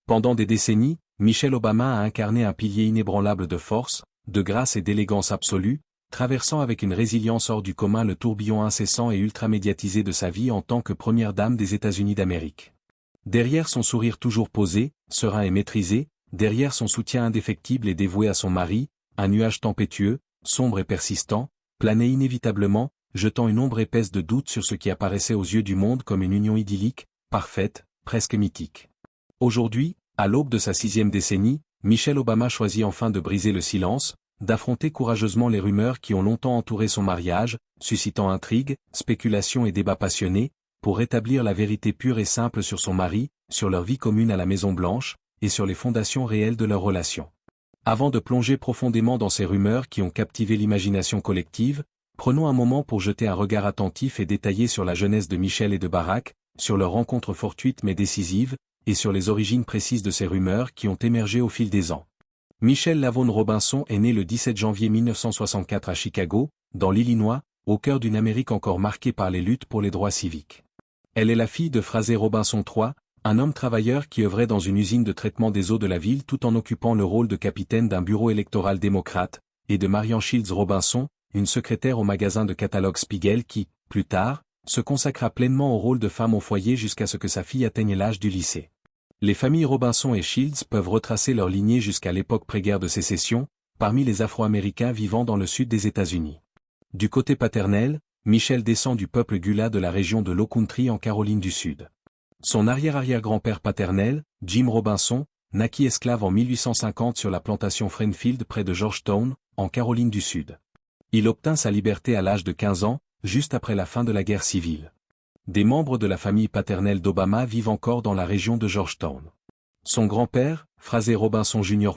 Pendant des décennies, Michelle Obama a incarné un pilier inébranlable de force, de grâce et d'élégance absolue, traversant avec une résilience hors du commun le tourbillon incessant et ultra-médiatisé de sa vie en tant que première dame des États-Unis d'Amérique. Derrière son sourire toujours posé, serein et maîtrisé, derrière son soutien indéfectible et dévoué à son mari, un nuage tempétueux, sombre et persistant, planait inévitablement, jetant une ombre épaisse de doute sur ce qui apparaissait aux yeux du monde comme une union idyllique, parfaite, presque mythique. Aujourd'hui, à l'aube de sa 6e décennie, Michelle Obama choisit enfin de briser le silence, d'affronter courageusement les rumeurs qui ont longtemps entouré son mariage, suscitant intrigues, spéculations et débats passionnés, pour rétablir la vérité pure et simple sur son mari, sur leur vie commune à la Maison-Blanche, et sur les fondations réelles de leur relation. Avant de plonger profondément dans ces rumeurs qui ont captivé l'imagination collective, prenons un moment pour jeter un regard attentif et détaillé sur la jeunesse de Michelle et de Barack, sur leur rencontre fortuite mais décisive, et sur les origines précises de ces rumeurs qui ont émergé au fil des ans. Michelle LaVaughn Robinson est née le 17 janvier 1964 à Chicago, dans l'Illinois, au cœur d'une Amérique encore marquée par les luttes pour les droits civiques. Elle est la fille de Fraser Robinson III, un homme travailleur qui œuvrait dans une usine de traitement des eaux de la ville tout en occupant le rôle de capitaine d'un bureau électoral démocrate, et de Marian Shields Robinson, une secrétaire au magasin de catalogue Spiegel qui, plus tard, se consacra pleinement au rôle de femme au foyer jusqu'à ce que sa fille atteigne l'âge du lycée. Les familles Robinson et Shields peuvent retracer leur lignée jusqu'à l'époque pré-guerre de sécession, parmi les Afro-Américains vivant dans le sud des États-Unis. Du côté paternel, Michelle descend du peuple Gula de la région de Low Country en Caroline du Sud. Son arrière-arrière-grand-père paternel, Jim Robinson, naquit esclave en 1850 sur la plantation Friendfield près de Georgetown, en Caroline du Sud. Il obtint sa liberté à l'âge de 15 ans, juste après la fin de la guerre civile. Des membres de la famille paternelle d'Obama vivent encore dans la région de Georgetown. Son grand-père, Fraser Robinson Jr.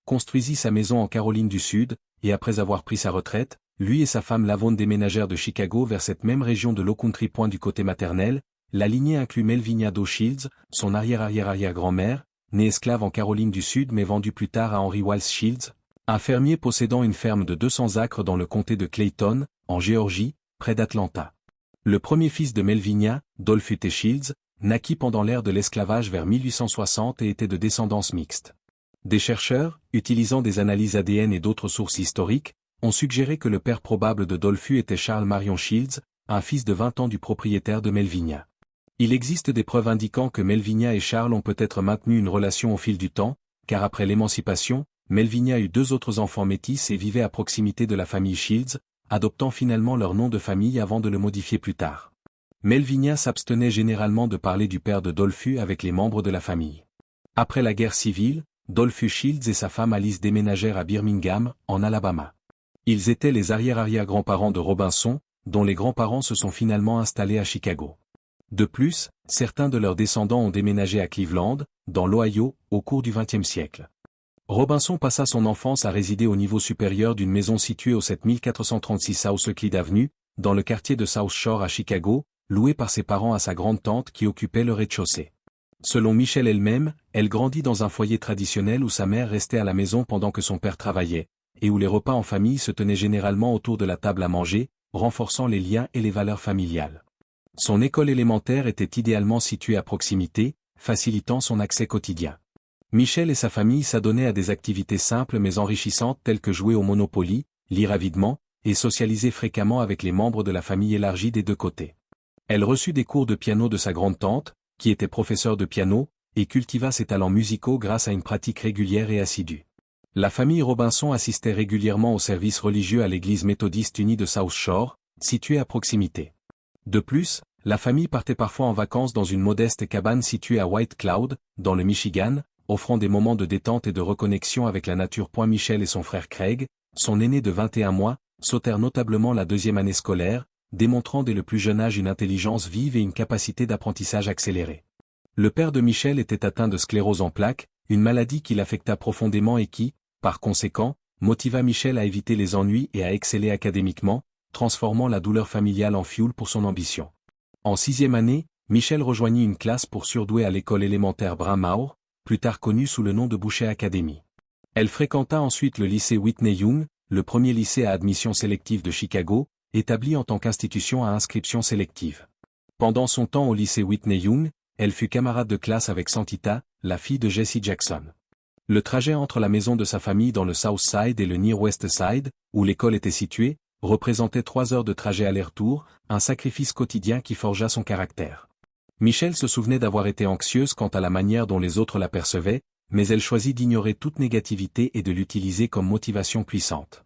Construisit sa maison en Caroline du Sud, et après avoir pris sa retraite, lui et sa femme LaVaughn déménagèrent de Chicago vers cette même région de Low Country. Du côté maternel, la lignée inclut Melvinia Doe Shields, son arrière-arrière-arrière-grand-mère, née esclave en Caroline du Sud mais vendue plus tard à Henry Wallace Shields, un fermier possédant une ferme de 200 acres dans le comté de Clayton, en Géorgie, près d'Atlanta. Le premier fils de Melvinia, Dolph T. Shields, naquit pendant l'ère de l'esclavage vers 1860 et était de descendance mixte. Des chercheurs, utilisant des analyses ADN et d'autres sources historiques, ont suggéré que le père probable de Dolph était Charles Marion Shields, un fils de 20 ans du propriétaire de Melvinia. Il existe des preuves indiquant que Melvinia et Charles ont peut-être maintenu une relation au fil du temps, car après l'émancipation, Melvinia eut 2 autres enfants métis et vivait à proximité de la famille Shields, adoptant finalement leur nom de famille avant de le modifier plus tard. Melvinia s'abstenait généralement de parler du père de Dolph avec les membres de la famille. Après la guerre civile, Dolph Shields et sa femme Alice déménagèrent à Birmingham, en Alabama. Ils étaient les arrière-arrière-grands-parents de Robinson, dont les grands-parents se sont finalement installés à Chicago. De plus, certains de leurs descendants ont déménagé à Cleveland, dans l'Ohio, au cours du XXe siècle. Robinson passa son enfance à résider au niveau supérieur d'une maison située au 7436 South Euclid Avenue, dans le quartier de South Shore à Chicago, louée par ses parents à sa grande-tante qui occupait le rez-de-chaussée. Selon Michelle elle-même, elle grandit dans un foyer traditionnel où sa mère restait à la maison pendant que son père travaillait, et où les repas en famille se tenaient généralement autour de la table à manger, renforçant les liens et les valeurs familiales. Son école élémentaire était idéalement située à proximité, facilitant son accès quotidien. Michelle et sa famille s'adonnaient à des activités simples mais enrichissantes telles que jouer au Monopoly, lire avidement, et socialiser fréquemment avec les membres de la famille élargie des 2 côtés. Elle reçut des cours de piano de sa grande-tante, qui était professeure de piano, et cultiva ses talents musicaux grâce à une pratique régulière et assidue. La famille Robinson assistait régulièrement aux services religieux à l'église méthodiste unie de South Shore, située à proximité. De plus, la famille partait parfois en vacances dans une modeste cabane située à White Cloud, dans le Michigan, offrant des moments de détente et de reconnexion avec la nature. Michelle et son frère Craig, son aîné de 21 mois, sautèrent notablement la 2e année scolaire, démontrant dès le plus jeune âge une intelligence vive et une capacité d'apprentissage accélérée. Le père de Michelle était atteint de sclérose en plaques, une maladie qui l'affecta profondément et qui, par conséquent, motiva Michelle à éviter les ennuis et à exceller académiquement, transformant la douleur familiale en fuel pour son ambition. En 6e année, Michelle rejoignit une classe pour surdoués à l'école élémentaire Bryn-Mawr, plus tard connue sous le nom de Boucher Academy. Elle fréquenta ensuite le lycée Whitney Young, le premier lycée à admission sélective de Chicago, établi en tant qu'institution à inscription sélective. Pendant son temps au lycée Whitney Young, elle fut camarade de classe avec Santita, la fille de Jesse Jackson. Le trajet entre la maison de sa famille dans le South Side et le Near West Side, où l'école était située, représentait 3 heures de trajet aller-retour, un sacrifice quotidien qui forgea son caractère. Michelle se souvenait d'avoir été anxieuse quant à la manière dont les autres la percevaient, mais elle choisit d'ignorer toute négativité et de l'utiliser comme motivation puissante.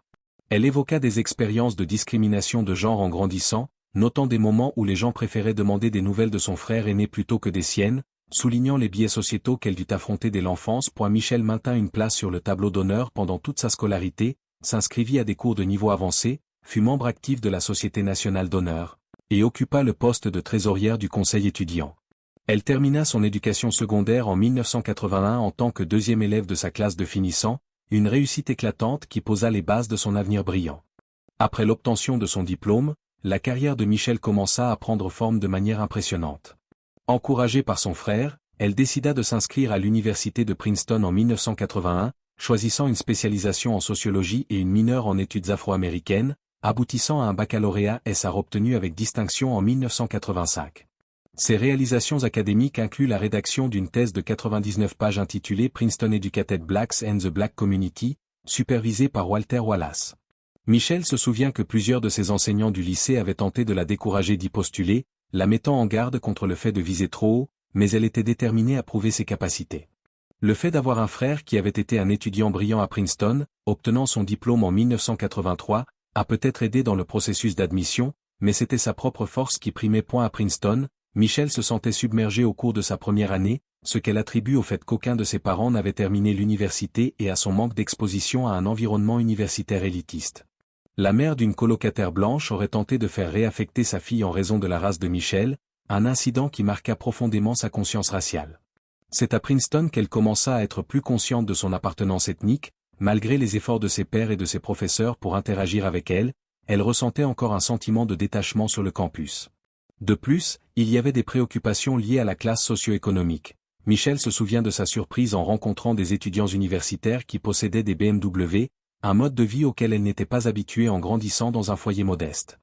Elle évoqua des expériences de discrimination de genre en grandissant, notant des moments où les gens préféraient demander des nouvelles de son frère aîné plutôt que des siennes, soulignant les biais sociétaux qu'elle dut affronter dès l'enfance. Michelle maintint une place sur le tableau d'honneur pendant toute sa scolarité, s'inscrivit à des cours de niveau avancé, fut membre actif de la Société nationale d'honneur, et occupa le poste de trésorière du conseil étudiant. Elle termina son éducation secondaire en 1981 en tant que 2e élève de sa classe de finissant, une réussite éclatante qui posa les bases de son avenir brillant. Après l'obtention de son diplôme, la carrière de Michelle commença à prendre forme de manière impressionnante. Encouragée par son frère, elle décida de s'inscrire à l'université de Princeton en 1981, choisissant une spécialisation en sociologie et une mineure en études afro-américaines, aboutissant à un baccalauréat SR obtenu avec distinction en 1985. Ses réalisations académiques incluent la rédaction d'une thèse de 99 pages intitulée Princeton Educated Blacks and the Black Community, supervisée par Walter Wallace. Michelle se souvient que plusieurs de ses enseignants du lycée avaient tenté de la décourager d'y postuler, la mettant en garde contre le fait de viser trop haut, mais elle était déterminée à prouver ses capacités. Le fait d'avoir un frère qui avait été un étudiant brillant à Princeton, obtenant son diplôme en 1983, a peut-être aidé dans le processus d'admission, mais c'était sa propre force qui primait. À Princeton, Michelle se sentait submergée au cours de sa première année, ce qu'elle attribue au fait qu'aucun de ses parents n'avait terminé l'université et à son manque d'exposition à un environnement universitaire élitiste. La mère d'une colocataire blanche aurait tenté de faire réaffecter sa fille en raison de la race de Michelle, un incident qui marqua profondément sa conscience raciale. C'est à Princeton qu'elle commença à être plus consciente de son appartenance ethnique, malgré les efforts de ses pairs et de ses professeurs pour interagir avec elle, elle ressentait encore un sentiment de détachement sur le campus. De plus, il y avait des préoccupations liées à la classe socio-économique. Michelle se souvient de sa surprise en rencontrant des étudiants universitaires qui possédaient des BMW, un mode de vie auquel elle n'était pas habituée en grandissant dans un foyer modeste.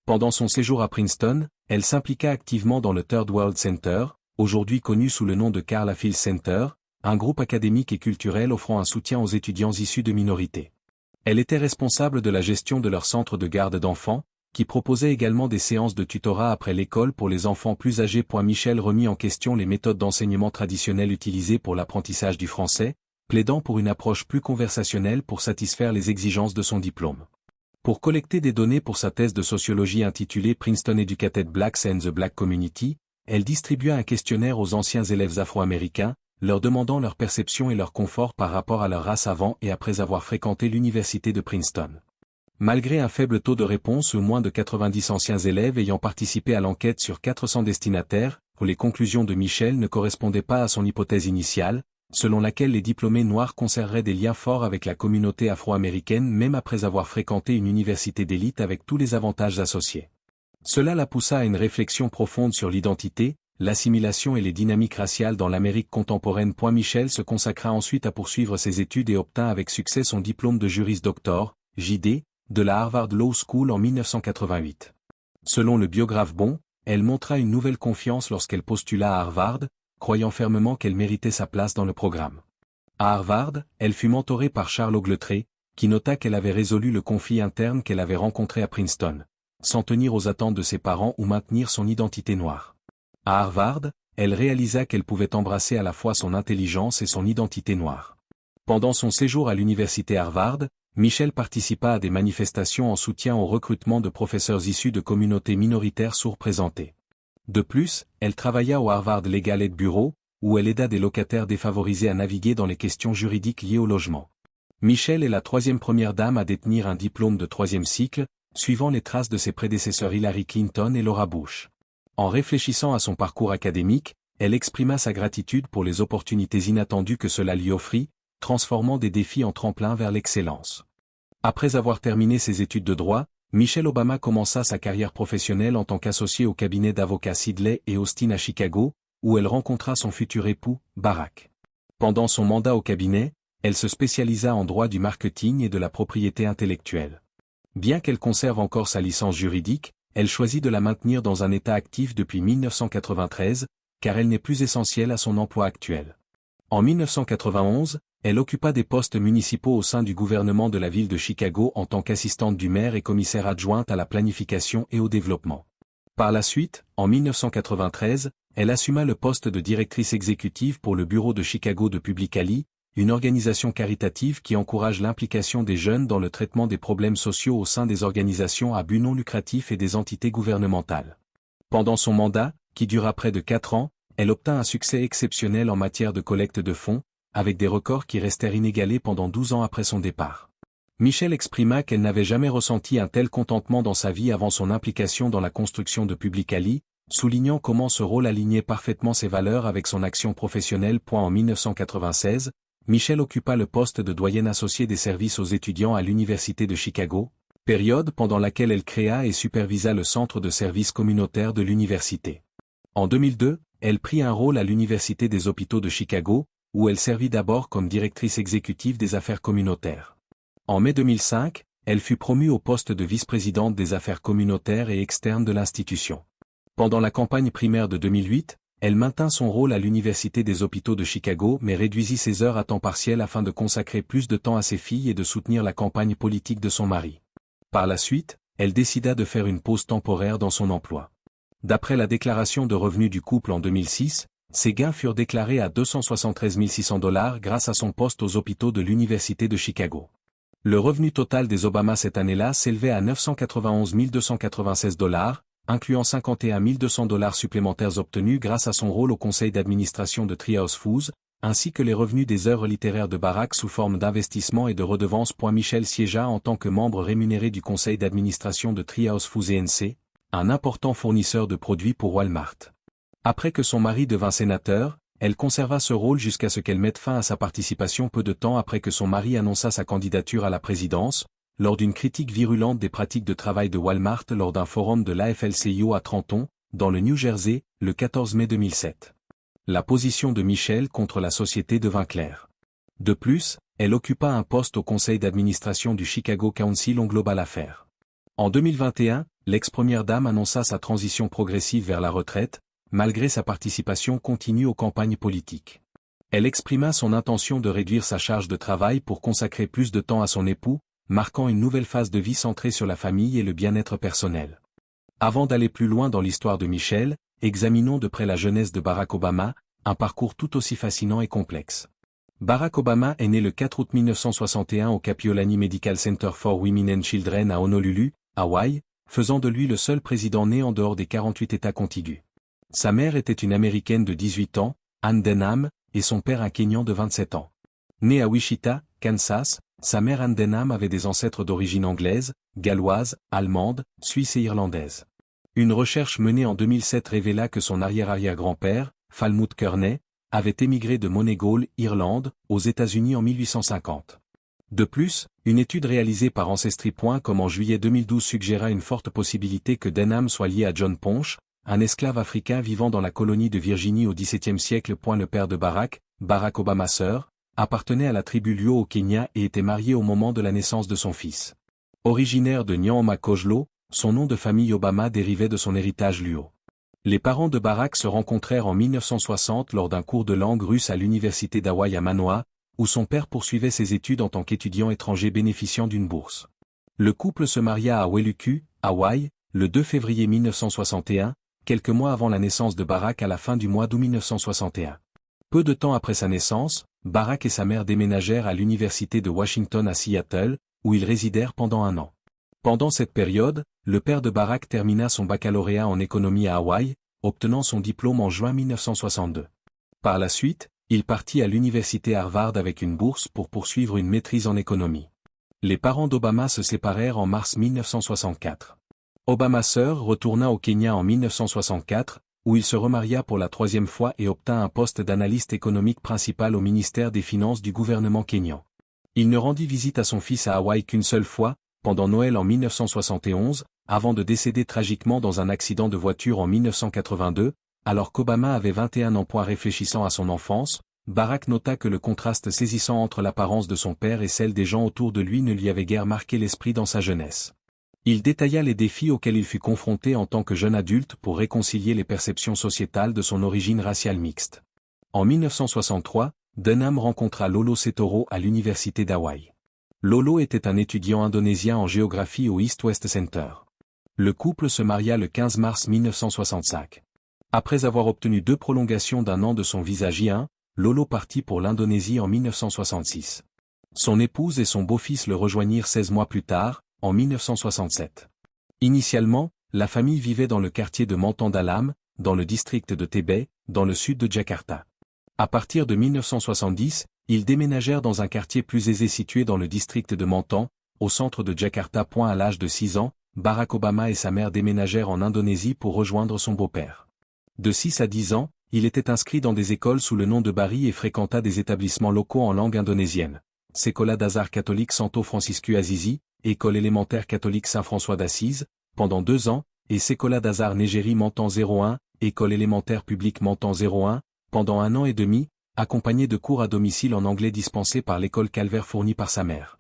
Pendant son séjour à Princeton, elle s'impliqua activement dans le Third World Center, aujourd'hui connu sous le nom de Carl Affil Center, un groupe académique et culturel offrant un soutien aux étudiants issus de minorités. Elle était responsable de la gestion de leur centre de garde d'enfants, qui proposait également des séances de tutorat après l'école pour les enfants plus âgés. Michelle remit en question les méthodes d'enseignement traditionnelles utilisées pour l'apprentissage du français, plaidant pour une approche plus conversationnelle pour satisfaire les exigences de son diplôme. Pour collecter des données pour sa thèse de sociologie intitulée Princeton Educated Blacks and the Black Community, elle distribua un questionnaire aux anciens élèves afro-américains, leur demandant leur perception et leur confort par rapport à leur race avant et après avoir fréquenté l'université de Princeton. Malgré un faible taux de réponse ou moins de 90 anciens élèves ayant participé à l'enquête sur 400 destinataires, les conclusions de Michelle ne correspondaient pas à son hypothèse initiale, selon laquelle les diplômés noirs conserveraient des liens forts avec la communauté afro-américaine même après avoir fréquenté une université d'élite avec tous les avantages associés. Cela la poussa à une réflexion profonde sur l'identité, l'assimilation et les dynamiques raciales dans l'Amérique contemporaine. Michelle se consacra ensuite à poursuivre ses études et obtint avec succès son diplôme de Juris Doctor, JD, de la Harvard Law School en 1988. Selon le biographe Bon, elle montra une nouvelle confiance lorsqu'elle postula à Harvard, croyant fermement qu'elle méritait sa place dans le programme. À Harvard, elle fut mentorée par Charles Ogletree, qui nota qu'elle avait résolu le conflit interne qu'elle avait rencontré à Princeton, sans tenir aux attentes de ses parents ou maintenir son identité noire. À Harvard, elle réalisa qu'elle pouvait embrasser à la fois son intelligence et son identité noire. Pendant son séjour à l'université Harvard, Michelle participa à des manifestations en soutien au recrutement de professeurs issus de communautés minoritaires sous-représentées. De plus, elle travailla au Harvard Legal Aid Bureau, où elle aida des locataires défavorisés à naviguer dans les questions juridiques liées au logement. Michelle est la 3e première dame à détenir un diplôme de 3e cycle, suivant les traces de ses prédécesseurs Hillary Clinton et Laura Bush. En réfléchissant à son parcours académique, elle exprima sa gratitude pour les opportunités inattendues que cela lui offrit, transformant des défis en tremplin vers l'excellence. Après avoir terminé ses études de droit, Michelle Obama commença sa carrière professionnelle en tant qu'associée au cabinet d'avocats Sidley et Austin à Chicago, où elle rencontra son futur époux, Barack. Pendant son mandat au cabinet, elle se spécialisa en droit du marketing et de la propriété intellectuelle. Bien qu'elle conserve encore sa licence juridique, elle choisit de la maintenir dans un état actif depuis 1993, car elle n'est plus essentielle à son emploi actuel. En 1991, elle occupa des postes municipaux au sein du gouvernement de la ville de Chicago en tant qu'assistante du maire et commissaire adjointe à la planification et au développement. Par la suite, en 1993, elle assuma le poste de directrice exécutive pour le bureau de Chicago de Publicali, une organisation caritative qui encourage l'implication des jeunes dans le traitement des problèmes sociaux au sein des organisations à but non lucratif et des entités gouvernementales. Pendant son mandat, qui dura près de 4 ans, elle obtint un succès exceptionnel en matière de collecte de fonds, avec des records qui restèrent inégalés pendant 12 ans après son départ. Michelle exprima qu'elle n'avait jamais ressenti un tel contentement dans sa vie avant son implication dans la construction de Publicali, soulignant comment ce rôle alignait parfaitement ses valeurs avec son action professionnelle. En 1996, Michelle occupa le poste de doyenne associée des services aux étudiants à l'Université de Chicago, période pendant laquelle elle créa et supervisa le centre de services communautaires de l'université. En 2002, elle prit un rôle à l'Université des hôpitaux de Chicago, où elle servit d'abord comme directrice exécutive des affaires communautaires. En mai 2005, elle fut promue au poste de vice-présidente des affaires communautaires et externes de l'institution. Pendant la campagne primaire de 2008, elle maintint son rôle à l'Université des hôpitaux de Chicago mais réduisit ses heures à temps partiel afin de consacrer plus de temps à ses filles et de soutenir la campagne politique de son mari. Par la suite, elle décida de faire une pause temporaire dans son emploi. D'après la déclaration de revenus du couple en 2006, ses gains furent déclarés à $273 600 grâce à son poste aux hôpitaux de l'Université de Chicago. Le revenu total des Obama cette année-là s'élevait à $991 296, incluant $51 200 supplémentaires obtenus grâce à son rôle au conseil d'administration de Treehouse Foods, ainsi que les revenus des œuvres littéraires de Barack sous forme d'investissement et de redevances. Michelle siégea en tant que membre rémunéré du conseil d'administration de Treehouse Foods Inc., un important fournisseur de produits pour Walmart. Après que son mari devint sénateur, elle conserva ce rôle jusqu'à ce qu'elle mette fin à sa participation peu de temps après que son mari annonça sa candidature à la présidence, lors d'une critique virulente des pratiques de travail de Walmart lors d'un forum de l'AFL-CIO à Trenton, dans le New Jersey, le 14 mai 2007. La position de Michelle contre la société devint claire. De plus, elle occupa un poste au conseil d'administration du Chicago Council on Global Affairs. En 2021, l'ex-première dame annonça sa transition progressive vers la retraite, malgré sa participation continue aux campagnes politiques. Elle exprima son intention de réduire sa charge de travail pour consacrer plus de temps à son époux, marquant une nouvelle phase de vie centrée sur la famille et le bien-être personnel. Avant d'aller plus loin dans l'histoire de Michelle, examinons de près la jeunesse de Barack Obama, un parcours tout aussi fascinant et complexe. Barack Obama est né le 4 août 1961 au Kapiolani Medical Center for Women and Children à Honolulu, Hawaï, faisant de lui le seul président né en dehors des 48 États contigus. Sa mère était une Américaine de 18 ans, Ann Denham, et son père un Kényan de 27 ans. Né à Wichita, Kansas, sa mère Ann Denham avait des ancêtres d'origine anglaise, galloise, allemande, suisse et irlandaise. Une recherche menée en 2007 révéla que son arrière-arrière-grand-père, Falmouth Kearney, avait émigré de Moneygall, Irlande, aux États-Unis en 1850. De plus, une étude réalisée par Ancestry.com en juillet 2012 suggéra une forte possibilité que Denham soit lié à John Ponch, un esclave africain vivant dans la colonie de Virginie au XVIIe siècle. Le père de Barack, Barack Obama Sr., appartenait à la tribu Luo au Kenya et était marié au moment de la naissance de son fils. Originaire de Nyaoma-Kojlo, son nom de famille Obama dérivait de son héritage Luo. Les parents de Barack se rencontrèrent en 1960 lors d'un cours de langue russe à l'université d'Hawaï à Manoa, où son père poursuivait ses études en tant qu'étudiant étranger bénéficiant d'une bourse. Le couple se maria à Wailuku, Hawaï, le 2 février 1961, quelques mois avant la naissance de Barack à la fin du mois d'août 1961. Peu de temps après sa naissance, Barack et sa mère déménagèrent à l'université de Washington à Seattle, où ils résidèrent pendant 1 an. Pendant cette période, le père de Barack termina son baccalauréat en économie à Hawaï, obtenant son diplôme en juin 1962. Par la suite, il partit à l'université Harvard avec une bourse pour poursuivre une maîtrise en économie. Les parents d'Obama se séparèrent en mars 1964. Obama Sr. retourna au Kenya en 1964, où il se remaria pour la 3e fois et obtint un poste d'analyste économique principal au ministère des Finances du gouvernement kényan. Il ne rendit visite à son fils à Hawaï qu'une seule fois, pendant Noël en 1971, avant de décéder tragiquement dans un accident de voiture en 1982, alors qu'Obama avait 21 ans. Réfléchissant à son enfance, Barack nota que le contraste saisissant entre l'apparence de son père et celle des gens autour de lui ne lui avait guère marqué l'esprit dans sa jeunesse. Il détailla les défis auxquels il fut confronté en tant que jeune adulte pour réconcilier les perceptions sociétales de son origine raciale mixte. En 1963, Denham rencontra Lolo Setoro à l'université d'Hawaï. Lolo était un étudiant indonésien en géographie au East West Center. Le couple se maria le 15 mars 1965. Après avoir obtenu 2 prolongations d'1 an de son visa J1, Lolo partit pour l'Indonésie en 1966. Son épouse et son beau-fils le rejoignirent 16 mois plus tard, en 1967. Initialement, la famille vivait dans le quartier de Mantandalam, dans le district de Tebet, dans le sud de Jakarta. À partir de 1970, ils déménagèrent dans un quartier plus aisé situé dans le district de Mantan, au centre de Jakarta. À l'âge de 6 ans, Barack Obama et sa mère déménagèrent en Indonésie pour rejoindre son beau-père. De 6 à 10 ans, il était inscrit dans des écoles sous le nom de Bari et fréquenta des établissements locaux en langue indonésienne. Sekolah Dasar catholique Santo Franciscu Azizi, École élémentaire catholique Saint-François d'Assise, pendant 2 ans, et Sekolah Dasar Negeri Mantan 01, École élémentaire publique Mantan 01, pendant 1 an et demi, accompagné de cours à domicile en anglais dispensés par l'école Calvaire fournie par sa mère.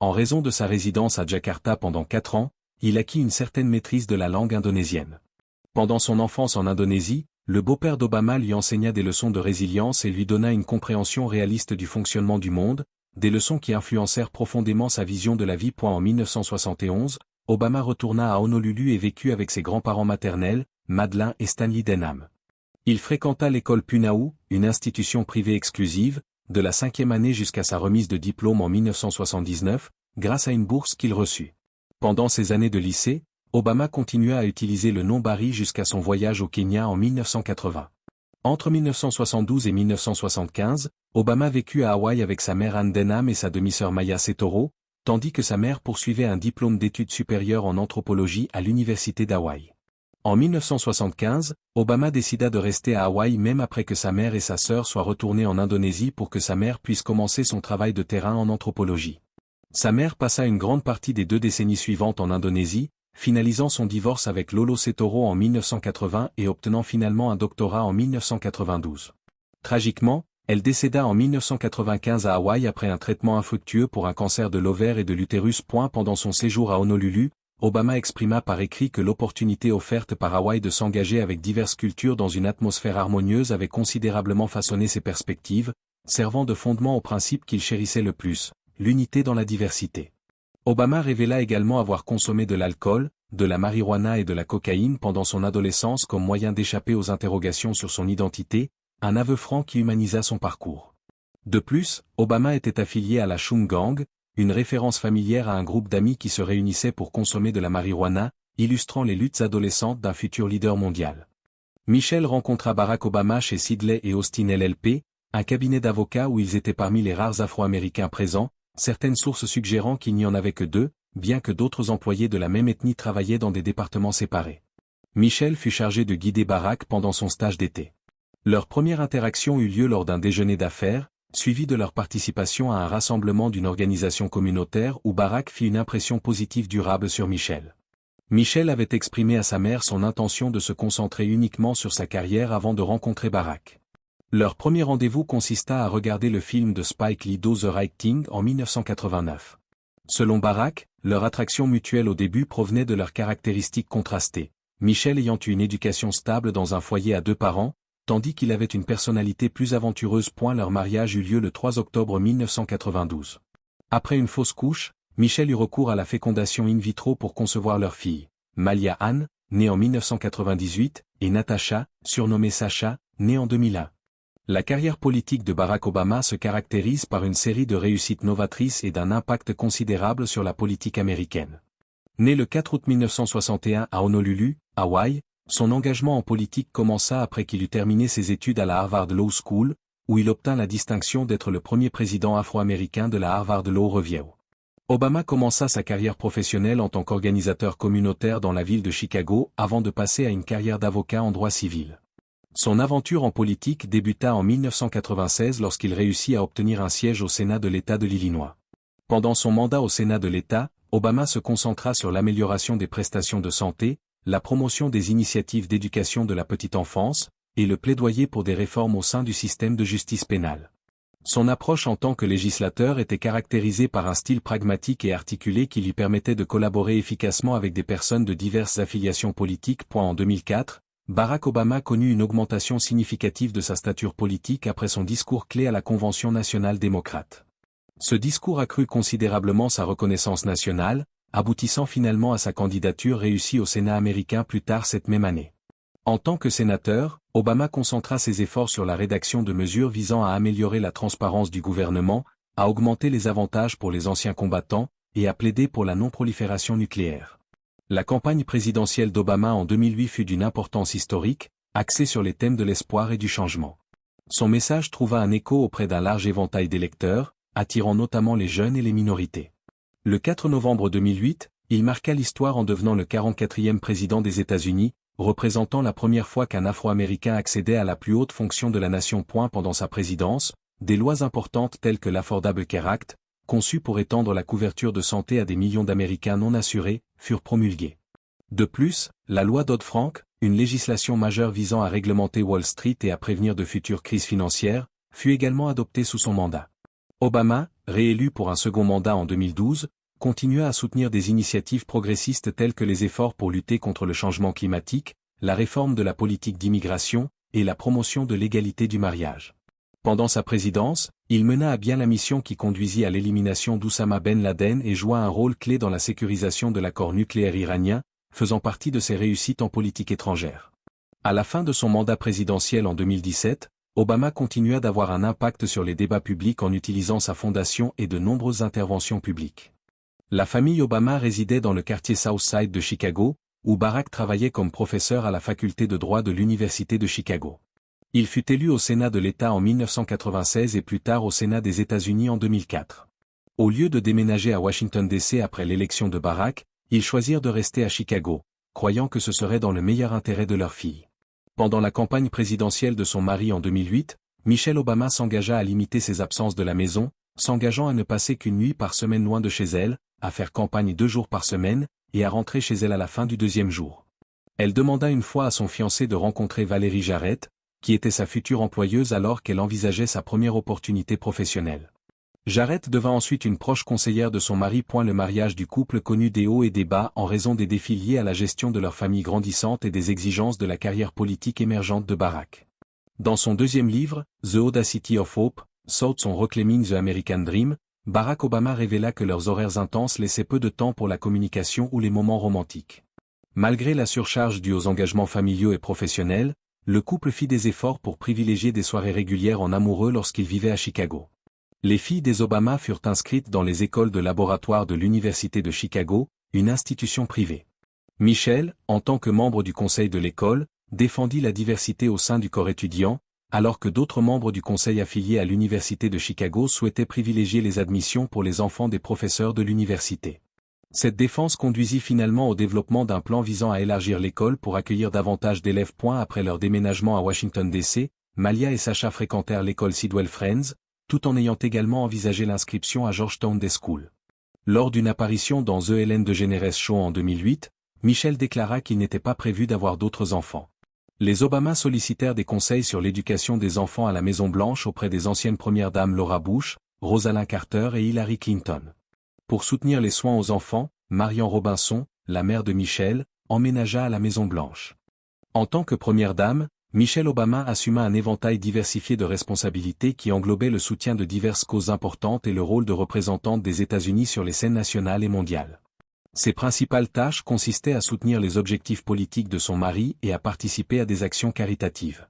En raison de sa résidence à Jakarta pendant 4 ans, il acquit une certaine maîtrise de la langue indonésienne. Pendant son enfance en Indonésie, le beau-père d'Obama lui enseigna des leçons de résilience et lui donna une compréhension réaliste du fonctionnement du monde, des leçons qui influencèrent profondément sa vision de la vie. En 1971, Obama retourna à Honolulu et vécut avec ses grands-parents maternels, Madeleine et Stanley Denham. Il fréquenta l'école Punahou, une institution privée exclusive, de la 5e année jusqu'à sa remise de diplôme en 1979, grâce à une bourse qu'il reçut. Pendant ses années de lycée, Obama continua à utiliser le nom Bari jusqu'à son voyage au Kenya en 1980. Entre 1972 et 1975, Obama vécut à Hawaï avec sa mère Anne Denham et sa demi-sœur Maya Setoro, tandis que sa mère poursuivait un diplôme d'études supérieures en anthropologie à l'université d'Hawaï. En 1975, Obama décida de rester à Hawaï même après que sa mère et sa sœur soient retournées en Indonésie pour que sa mère puisse commencer son travail de terrain en anthropologie. Sa mère passa une grande partie des 2 décennies suivantes en Indonésie, finalisant son divorce avec Lolo Setoro en 1980 et obtenant finalement un doctorat en 1992. Tragiquement, elle décéda en 1995 à Hawaï après un traitement infructueux pour un cancer de l'ovaire et de l'utérus. Pendant son séjour à Honolulu, Obama exprima par écrit que l'opportunité offerte par Hawaï de s'engager avec diverses cultures dans une atmosphère harmonieuse avait considérablement façonné ses perspectives, servant de fondement au principe qu'il chérissait le plus, l'unité dans la diversité. Obama révéla également avoir consommé de l'alcool, de la marijuana et de la cocaïne pendant son adolescence comme moyen d'échapper aux interrogations sur son identité, un aveu franc qui humanisa son parcours. De plus, Obama était affilié à la Chum Gang, une référence familière à un groupe d'amis qui se réunissaient pour consommer de la marijuana, illustrant les luttes adolescentes d'un futur leader mondial. Michelle rencontra Barack Obama chez Sidley et Austin LLP, un cabinet d'avocats où ils étaient parmi les rares Afro-Américains présents, certaines sources suggérant qu'il n'y en avait que 2, bien que d'autres employés de la même ethnie travaillaient dans des départements séparés. Michelle fut chargée de guider Barack pendant son stage d'été. Leur première interaction eut lieu lors d'un déjeuner d'affaires, suivi de leur participation à un rassemblement d'une organisation communautaire où Barack fit une impression positive durable sur Michelle. Michelle avait exprimé à sa mère son intention de se concentrer uniquement sur sa carrière avant de rencontrer Barack. Leur premier rendez-vous consista à regarder le film de Spike Lee Do the Right Thing en 1989. Selon Barack, leur attraction mutuelle au début provenait de leurs caractéristiques contrastées, Michelle ayant eu une éducation stable dans un foyer à 2 parents, tandis qu'il avait une personnalité plus aventureuse. Leur mariage eut lieu le 3 octobre 1992. Après une fausse couche, Michelle eut recours à la fécondation in vitro pour concevoir leur fille, Malia Anne, née en 1998, et Natasha, surnommée Sacha, née en 2001. La carrière politique de Barack Obama se caractérise par une série de réussites novatrices et d'un impact considérable sur la politique américaine. Né le 4 août 1961 à Honolulu, Hawaï, son engagement en politique commença après qu'il eut terminé ses études à la Harvard Law School, où il obtint la distinction d'être le premier président afro-américain de la Harvard Law Review. Obama commença sa carrière professionnelle en tant qu'organisateur communautaire dans la ville de Chicago avant de passer à une carrière d'avocat en droit civil. Son aventure en politique débuta en 1996 lorsqu'il réussit à obtenir un siège au Sénat de l'État de l'Illinois. Pendant son mandat au Sénat de l'État, Obama se concentra sur l'amélioration des prestations de santé, la promotion des initiatives d'éducation de la petite enfance, et le plaidoyer pour des réformes au sein du système de justice pénale. Son approche en tant que législateur était caractérisée par un style pragmatique et articulé qui lui permettait de collaborer efficacement avec des personnes de diverses affiliations politiques. En 2004, Barack Obama connut une augmentation significative de sa stature politique après son discours clé à la Convention nationale démocrate. Ce discours accrut considérablement sa reconnaissance nationale, aboutissant finalement à sa candidature réussie au Sénat américain plus tard cette même année. En tant que sénateur, Obama concentra ses efforts sur la rédaction de mesures visant à améliorer la transparence du gouvernement, à augmenter les avantages pour les anciens combattants, et à plaider pour la non-prolifération nucléaire. La campagne présidentielle d'Obama en 2008 fut d'une importance historique, axée sur les thèmes de l'espoir et du changement. Son message trouva un écho auprès d'un large éventail d'électeurs, attirant notamment les jeunes et les minorités. Le 4 novembre 2008, il marqua l'histoire en devenant le 44e président des États-Unis, représentant la première fois qu'un Afro-Américain accédait à la plus haute fonction de la nation. Pendant sa présidence, des lois importantes telles que l'Affordable Care Act, conçues pour étendre la couverture de santé à des millions d'Américains non assurés, furent promulguées. De plus, la loi Dodd-Frank, une législation majeure visant à réglementer Wall Street et à prévenir de futures crises financières, fut également adoptée sous son mandat. Obama, réélu pour un second mandat en 2012, continua à soutenir des initiatives progressistes telles que les efforts pour lutter contre le changement climatique, la réforme de la politique d'immigration, et la promotion de l'égalité du mariage. Pendant sa présidence, il mena à bien la mission qui conduisit à l'élimination d'Oussama Ben Laden et joua un rôle clé dans la sécurisation de l'accord nucléaire iranien, faisant partie de ses réussites en politique étrangère. À la fin de son mandat présidentiel en 2017, Obama continua d'avoir un impact sur les débats publics en utilisant sa fondation et de nombreuses interventions publiques. La famille Obama résidait dans le quartier Southside de Chicago, où Barack travaillait comme professeur à la faculté de droit de l'Université de Chicago. Il fut élu au Sénat de l'État en 1996 et plus tard au Sénat des États-Unis en 2004. Au lieu de déménager à Washington D.C. après l'élection de Barack, ils choisirent de rester à Chicago, croyant que ce serait dans le meilleur intérêt de leur fille. Pendant la campagne présidentielle de son mari en 2008, Michelle Obama s'engagea à limiter ses absences de la maison, s'engageant à ne passer qu'une nuit par semaine loin de chez elle, à faire campagne 2 jours par semaine, et à rentrer chez elle à la fin du 2e jour. Elle demanda une fois à son fiancé de rencontrer Valérie Jarrett, qui était sa future employeuse alors qu'elle envisageait sa première opportunité professionnelle. Jarrett devint ensuite une proche conseillère de son mari. Le mariage du couple connut des hauts et des bas en raison des défis liés à la gestion de leur famille grandissante et des exigences de la carrière politique émergente de Barack. Dans son 2e livre, The Audacity of Hope, Thoughts on Reclaiming the American Dream, Barack Obama révéla que leurs horaires intenses laissaient peu de temps pour la communication ou les moments romantiques. Malgré la surcharge due aux engagements familiaux et professionnels, le couple fit des efforts pour privilégier des soirées régulières en amoureux lorsqu'ils vivaient à Chicago. Les filles des Obama furent inscrites dans les écoles de laboratoire de l'Université de Chicago, une institution privée. Michelle, en tant que membre du conseil de l'école, défendit la diversité au sein du corps étudiant, alors que d'autres membres du conseil affiliés à l'Université de Chicago souhaitaient privilégier les admissions pour les enfants des professeurs de l'université. Cette défense conduisit finalement au développement d'un plan visant à élargir l'école pour accueillir davantage d'élèves. Après leur déménagement à Washington D.C., Malia et Sacha fréquentèrent l'école Sidwell Friends, tout en ayant également envisagé l'inscription à Georgetown Day School. Lors d'une apparition dans The Ellen DeGeneres Show en 2008, Michelle déclara qu'il n'était pas prévu d'avoir d'autres enfants. Les Obama sollicitèrent des conseils sur l'éducation des enfants à la Maison-Blanche auprès des anciennes premières dames Laura Bush, Rosalind Carter et Hillary Clinton. Pour soutenir les soins aux enfants, Marian Robinson, la mère de Michelle, emménagea à la Maison-Blanche. En tant que première dame, Michelle Obama assuma un éventail diversifié de responsabilités qui englobait le soutien de diverses causes importantes et le rôle de représentante des États-Unis sur les scènes nationales et mondiales. Ses principales tâches consistaient à soutenir les objectifs politiques de son mari et à participer à des actions caritatives.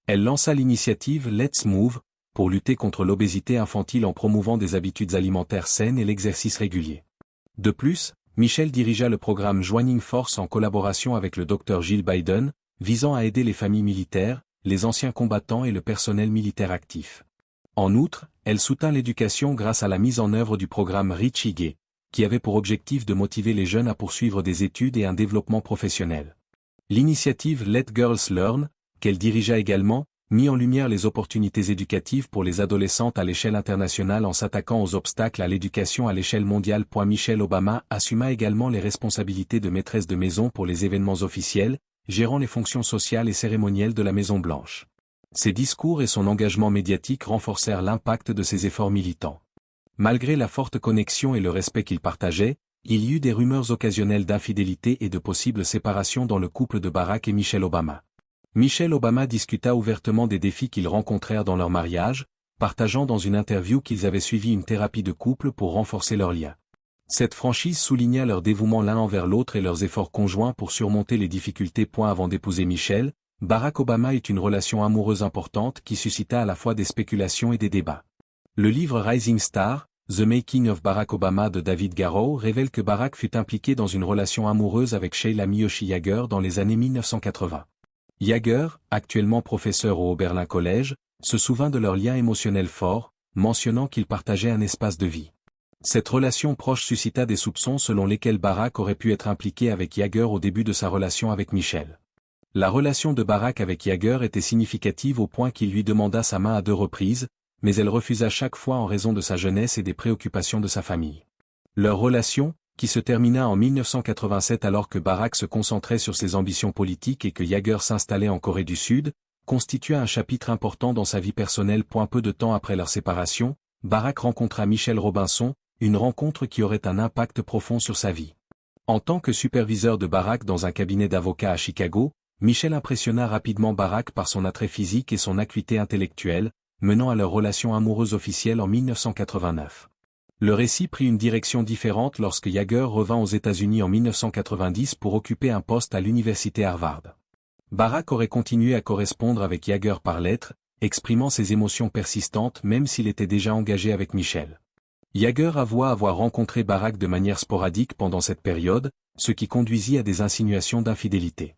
Elle lança l'initiative Let's Move, pour lutter contre l'obésité infantile en promouvant des habitudes alimentaires saines et l'exercice régulier. De plus, Michelle dirigea le programme Joining Force en collaboration avec le Dr Jill Biden, visant à aider les familles militaires, les anciens combattants et le personnel militaire actif. En outre, elle soutint l'éducation grâce à la mise en œuvre du programme Rich Ige, qui avait pour objectif de motiver les jeunes à poursuivre des études et un développement professionnel. L'initiative Let Girls Learn, qu'elle dirigea également, mit en lumière les opportunités éducatives pour les adolescentes à l'échelle internationale en s'attaquant aux obstacles à l'éducation à l'échelle mondiale. Michelle Obama assuma également les responsabilités de maîtresse de maison pour les événements officiels, gérant les fonctions sociales et cérémonielles de la Maison-Blanche. Ses discours et son engagement médiatique renforcèrent l'impact de ses efforts militants. Malgré la forte connexion et le respect qu'ils partageaient, il y eut des rumeurs occasionnelles d'infidélité et de possibles séparations dans le couple de Barack et Michelle Obama. Michelle Obama discuta ouvertement des défis qu'ils rencontrèrent dans leur mariage, partageant dans une interview qu'ils avaient suivi une thérapie de couple pour renforcer leur lien. Cette franchise souligna leur dévouement l'un envers l'autre et leurs efforts conjoints pour surmonter les difficultés. Avant d'épouser Michelle, Barack Obama eut une relation amoureuse importante qui suscita à la fois des spéculations et des débats. Le livre Rising Star, The Making of Barack Obama de David Garrow révèle que Barack fut impliqué dans une relation amoureuse avec Sheila Miyoshi Yager dans les années 1980. Yager, actuellement professeur au Oberlin College, se souvint de leur lien émotionnel fort, mentionnant qu'ils partageaient un espace de vie. Cette relation proche suscita des soupçons selon lesquels Barack aurait pu être impliqué avec Yager au début de sa relation avec Michelle. La relation de Barack avec Yager était significative au point qu'il lui demanda sa main à 2 reprises, mais elle refusa chaque fois en raison de sa jeunesse et des préoccupations de sa famille. Leur relation, qui se termina en 1987 alors que Barack se concentrait sur ses ambitions politiques et que Yager s'installait en Corée du Sud, constitua un chapitre important dans sa vie personnelle. Peu de temps après leur séparation, Barack rencontra Michelle Robinson, une rencontre qui aurait un impact profond sur sa vie. En tant que superviseur de Barack dans un cabinet d'avocats à Chicago, Michelle impressionna rapidement Barack par son attrait physique et son acuité intellectuelle, menant à leur relation amoureuse officielle en 1989. Le récit prit une direction différente lorsque Yager revint aux États-Unis en 1990 pour occuper un poste à l'université Harvard. Barack aurait continué à correspondre avec Yager par lettres, exprimant ses émotions persistantes même s'il était déjà engagé avec Michelle. Yager avoua avoir rencontré Barack de manière sporadique pendant cette période, ce qui conduisit à des insinuations d'infidélité.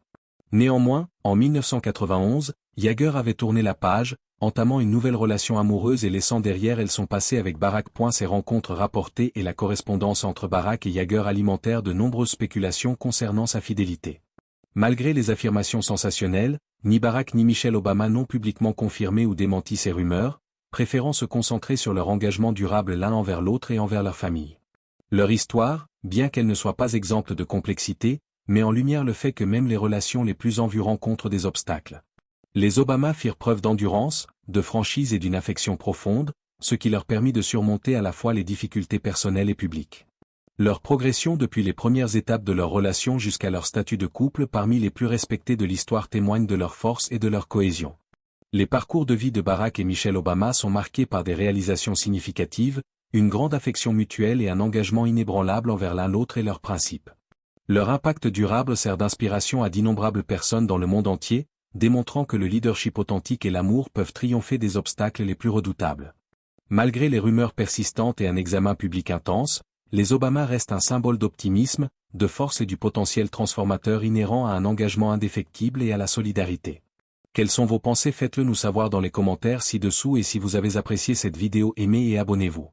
Néanmoins, en 1991, Yager avait tourné la page, entamant une nouvelle relation amoureuse et laissant derrière elle son passé avec Barack. Ces rencontres rapportées et la correspondance entre Barack et Yager alimentèrent de nombreuses spéculations concernant sa fidélité. Malgré les affirmations sensationnelles, ni Barack ni Michelle Obama n'ont publiquement confirmé ou démenti ces rumeurs, préférant se concentrer sur leur engagement durable l'un envers l'autre et envers leur famille. Leur histoire, bien qu'elle ne soit pas exempte de complexité, met en lumière le fait que même les relations les plus en vue rencontrent des obstacles. Les Obama firent preuve d'endurance, de franchise et d'une affection profonde, ce qui leur permit de surmonter à la fois les difficultés personnelles et publiques. Leur progression depuis les premières étapes de leur relation jusqu'à leur statut de couple parmi les plus respectés de l'histoire témoignent de leur force et de leur cohésion. Les parcours de vie de Barack et Michelle Obama sont marqués par des réalisations significatives, une grande affection mutuelle et un engagement inébranlable envers l'un l'autre et leurs principes. Leur impact durable sert d'inspiration à d'innombrables personnes dans le monde entier, démontrant que le leadership authentique et l'amour peuvent triompher des obstacles les plus redoutables. Malgré les rumeurs persistantes et un examen public intense, les Obama restent un symbole d'optimisme, de force et du potentiel transformateur inhérent à un engagement indéfectible et à la solidarité. Quelles sont vos pensées? Faites-le nous savoir dans les commentaires ci-dessous et si vous avez apprécié cette vidéo, aimez et abonnez-vous.